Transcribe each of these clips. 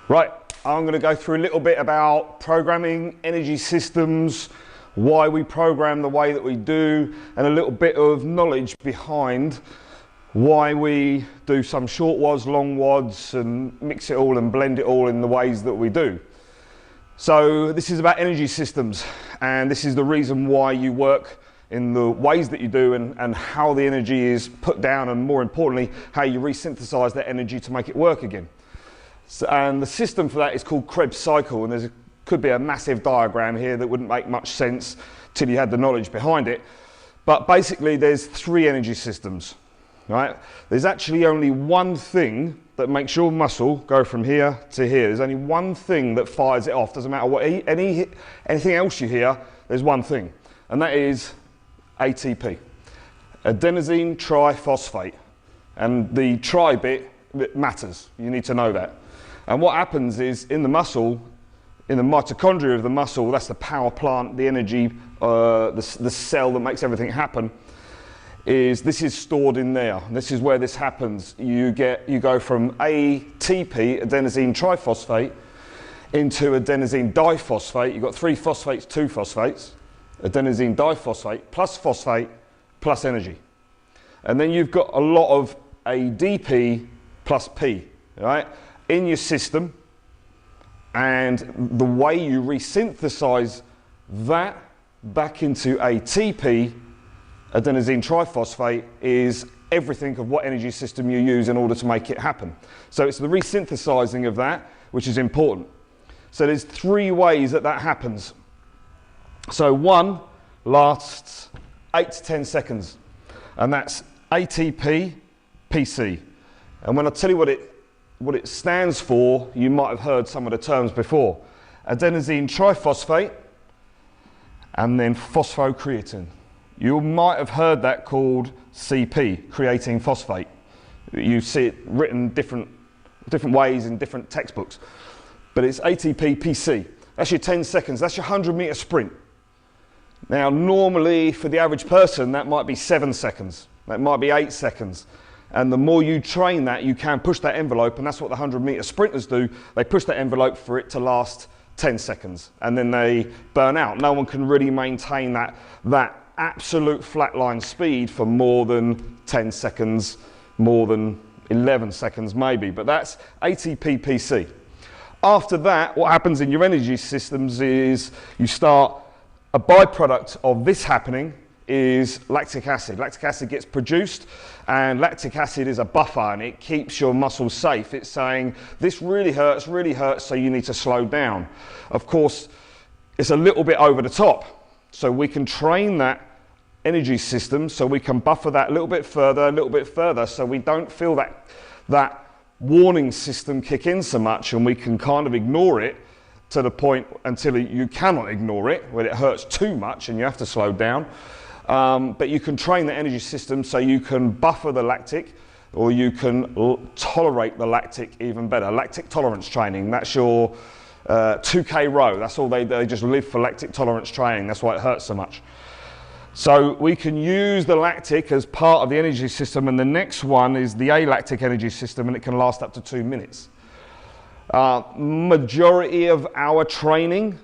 Right, I'm going to go through a little bit about programming, energy systems, why we program the way that we do, and a little bit of knowledge behind why we do some short wads, long wads, and mix it all and blend it all in the ways that we do. So this is about energy systems, and this is the reason why you work in the ways that you do, and how the energy is put down, and more importantly, how you resynthesize that energy to make it work again. So, and the system for that is called Krebs cycle, and could be a massive diagram here that wouldn't make much sense till you had the knowledge behind it. But basically there's three energy systems, right? There's actually only one thing that makes your muscle go from here to here. There's only one thing that fires it off. Doesn't matter what anything else you hear, there's one thing, and that is ATP, adenosine triphosphate. And the tri bit matters, you need to know that. And what happens is in the muscle, in the mitochondria of the muscle, that's the power plant, the energy, the cell that makes everything happen, this is stored in there. This is where this happens. You go from ATP, adenosine triphosphate, into adenosine diphosphate. You've got 3 phosphates, 2 phosphates, adenosine diphosphate plus phosphate plus energy. And then you've got a lot of ADP plus P, right, in your system. And the way you resynthesize that back into ATP, adenosine triphosphate, is everything of what energy system you use in order to make it happen. So it's the resynthesizing of that which is important. So there's 3 ways that happens. So one lasts 8 to 10 seconds, and that's ATP PC. And when I tell you what it stands for, you might have heard some of the terms before. Adenosine triphosphate, and then phosphocreatine. You might have heard that called CP, creatine phosphate. You see it written different ways in different textbooks. But it's ATP PC. That's your 10 seconds. That's your 100-meter sprint. Now, normally for the average person, that might be 7 seconds. That might be 8 seconds. And the more you train that, you can push that envelope, and that's what the 100-meter sprinters do. They push that envelope for it to last 10 seconds, and then they burn out. No one can really maintain that absolute flatline speed for more than 10 seconds, more than 11 seconds maybe, but that's ATP PC. After that, what happens in your energy systems is you start, a byproduct of this happening is lactic acid. Lactic acid gets produced, and lactic acid is a buffer, and it keeps your muscles safe. It's saying, this really hurts, so you need to slow down. Of course, it's a little bit over the top, so we can train that energy system so we can buffer that a little bit further, so we don't feel that warning system kick in so much, and we can kind of ignore it to the point until you cannot ignore it, when it hurts too much and you have to slow down. But you can train the energy system so you can buffer the lactic, or you can tolerate the lactic even better. Lactic tolerance training, that's your 2K row. That's all they just live for, lactic tolerance training. That's why it hurts so much. So we can use the lactic as part of the energy system, and the next one is the alactic energy system, and it can last up to 2 minutes. Majority of our training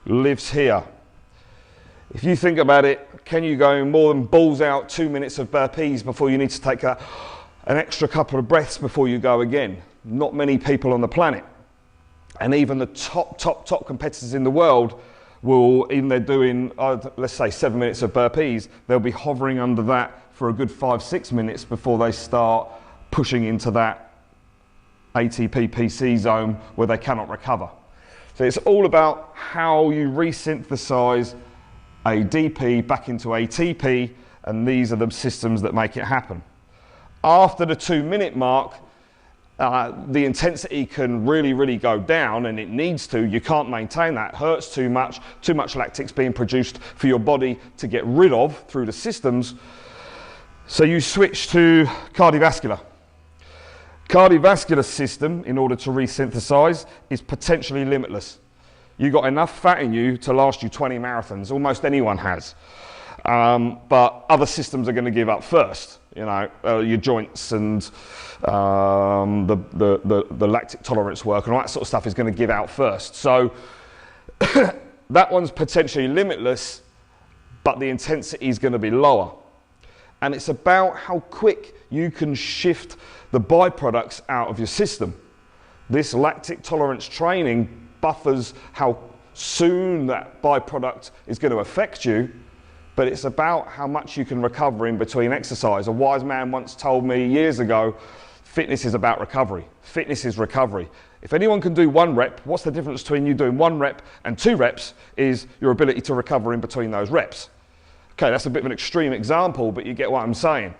lives here. If you think about it, can you go more than balls out 2 minutes of burpees before you need to take an extra couple of breaths before you go again? Not many people on the planet. And even the top competitors in the world will, even they're doing, let's say 7 minutes of burpees, they'll be hovering under that for a good 5-6 minutes before they start pushing into that ATP PC zone where they cannot recover. So it's all about how you resynthesize ADP back into ATP, and these are the systems that make it happen. After the 2-minute mark, the intensity can really go down, and it needs to. You can't maintain that. It hurts too much lactic's being produced for your body to get rid of through the systems. So you switch to cardiovascular. Cardiovascular system, in order to resynthesize, is potentially limitless. You've got enough fat in you to last you 20 marathons. Almost anyone has. But other systems are going to give up first. You know, your joints and the lactic tolerance work and all that sort of stuff is going to give out first. So that one's potentially limitless, but the intensity is going to be lower. And it's about how quick you can shift the byproducts out of your system. This lactic tolerance training buffers how soon that byproduct is going to affect you, but it's about how much you can recover in between exercise. A wise man once told me years ago, fitness is about recovery. Fitness is recovery. If anyone can do 1 rep, what's the difference between you doing 1 rep and 2 reps is your ability to recover in between those reps. Okay, that's a bit of an extreme example, but you get what I'm saying.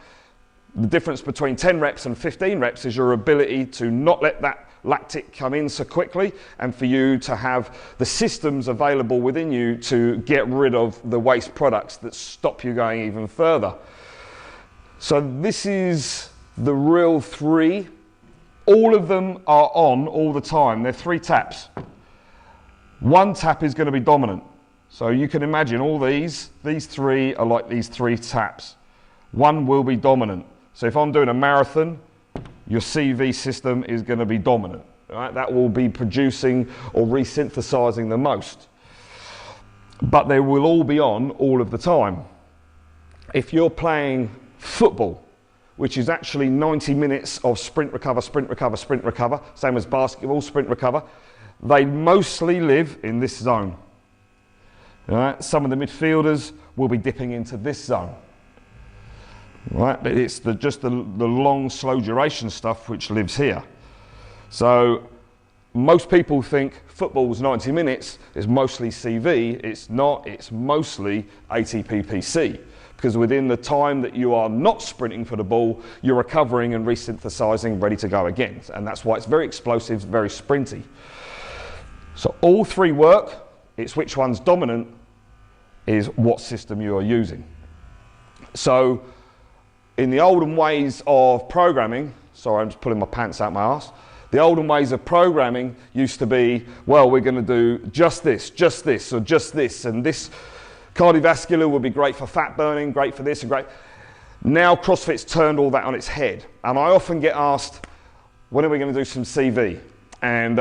The difference between 10 reps and 15 reps is your ability to not let that lactic come in so quickly, and for you to have the systems available within you to get rid of the waste products that stop you going even further. So this is the real 3. All of them are on all the time. They're 3 taps. 1 tap is going to be dominant. So you can imagine all these 3 are like these 3 taps. 1 will be dominant. So if I'm doing a marathon, your CV system is going to be dominant. Right? That will be producing or resynthesizing the most. But they will all be on all of the time. If you're playing football, which is actually 90 minutes of sprint, recover, sprint, recover, sprint, recover, same as basketball, sprint, recover, they mostly live in this zone. Right? Some of the midfielders will be dipping into this zone. Right? But it's just the long, slow duration stuff which lives here. So most people think football's 90 minutes is mostly CV. It's not. It's mostly ATP PC. Because within the time that you are not sprinting for the ball, you're recovering and resynthesizing, ready to go again. And that's why it's very explosive, very sprinty. So all 3 work. It's which one's dominant is what system you are using. So in the olden ways of programming, sorry, I'm just pulling my pants out my arse. The olden ways of programming used to be, well, we're going to do just this, or just this, and this cardiovascular would be great for fat burning, great for this, and great. Now CrossFit's turned all that on its head. And I often get asked, when are we going to do some CV? And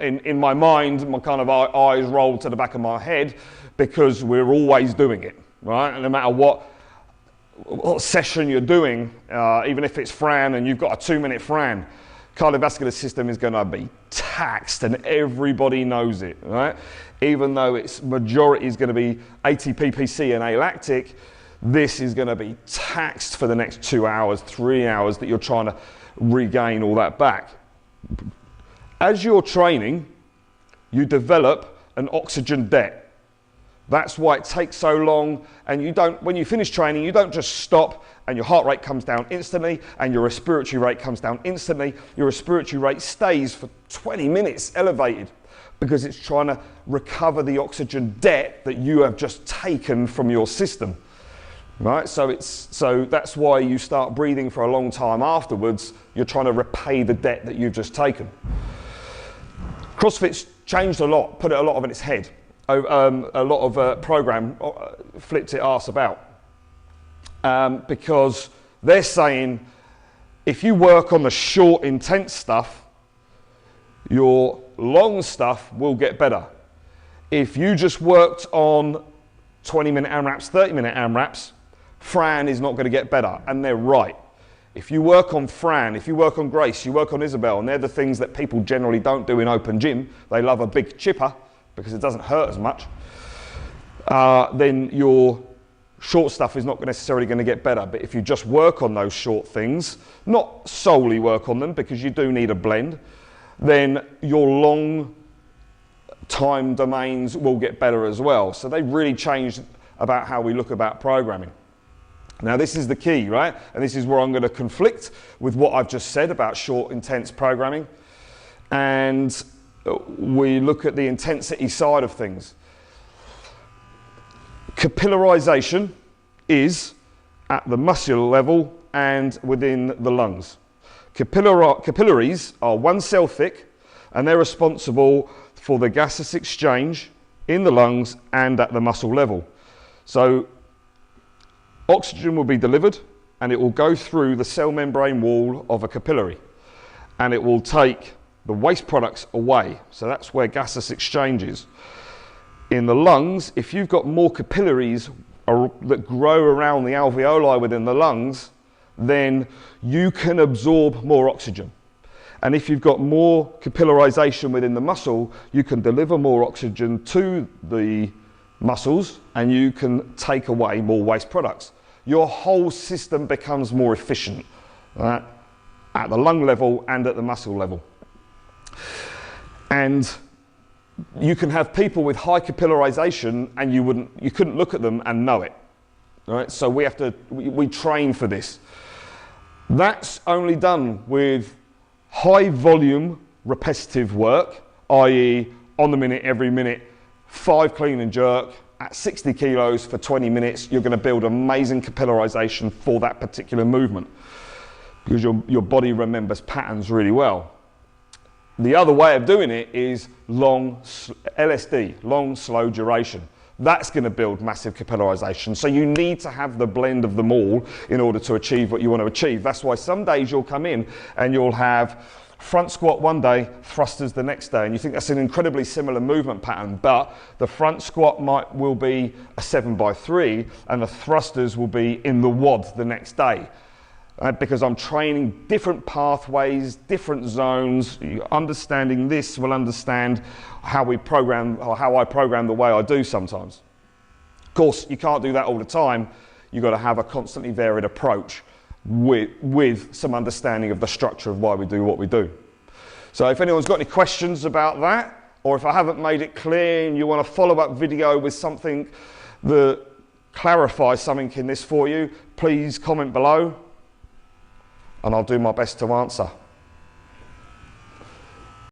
in my mind, my kind of eyes roll to the back of my head because we're always doing it, right? And no matter what session you're doing, even if it's Fran and you've got a 2-minute Fran, cardiovascular system is going to be taxed and everybody knows it, right? Even though its majority is going to be ATP, PC and alactic, this is going to be taxed for the next 2 hours, 3 hours that you're trying to regain all that back. As you're training, you develop an oxygen debt. That's why it takes so long, and you don't, when you finish training, you don't just stop and your heart rate comes down instantly and your respiratory rate comes down instantly. Your respiratory rate stays for 20 minutes elevated because it's trying to recover the oxygen debt that you have just taken from your system. Right? So that's why you start breathing for a long time afterwards. You're trying to repay the debt that you've just taken. CrossFit's changed a lot, put it a lot of in its head. A lot of program flipped it arse about because they're saying if you work on the short, intense stuff, your long stuff will get better. If you just worked on 20-minute AMRAPs, 30-minute AMRAPs, Fran is not going to get better, and they're right. If you work on Fran, if you work on Grace, you work on Isabel, and they're the things that people generally don't do in open gym, they love a big chipper because it doesn't hurt as much, then your short stuff is not necessarily going to get better. But if you just work on those short things, not solely work on them because you do need a blend, then your long time domains will get better as well. So they really changed about how we look about programming. Now this is the key, right? And this is where I'm going to conflict with what I've just said about short, intense programming. And we look at the intensity side of things. Capillarization is at the muscular level and within the lungs. Capillaries are 1 cell thick and they're responsible for the gaseous exchange in the lungs and at the muscle level. So Oxygen will be delivered and it will go through the cell membrane wall of a capillary and it will take the waste products away. So that's where gaseous exchange is. In the lungs, if you've got more capillaries that grow around the alveoli within the lungs, then you can absorb more oxygen. And if you've got more capillarization within the muscle, you can deliver more oxygen to the muscles and you can take away more waste products. Your whole system becomes more efficient, right? At the lung level and at the muscle level. And you can have people with high capillarization and you couldn't look at them and know it, right? So we train for this. That's only done with high volume repetitive work, i.e. on the minute, every minute, 5 clean and jerk at 60 kilos for 20 minutes. You're going to build amazing capillarization for that particular movement because your body remembers patterns really well. The other way of doing it is long LSD, long slow duration. That's going to build massive capillarization. So you need to have the blend of them all in order to achieve what you want to achieve. That's why some days you'll come in and you'll have front squat one day, thrusters the next day, and you think that's an incredibly similar movement pattern, but the front squat will be a 7x3 and the thrusters will be in the WOD the next day. Because I'm training different pathways, different zones. Understanding this will understand how we program, or how I program the way I do sometimes. Of course, you can't do that all the time. You've got to have a constantly varied approach with some understanding of the structure of why we do what we do. So if anyone's got any questions about that, or if I haven't made it clear and you want a follow-up video with something that clarifies something in this for you, please comment below and I'll do my best to answer.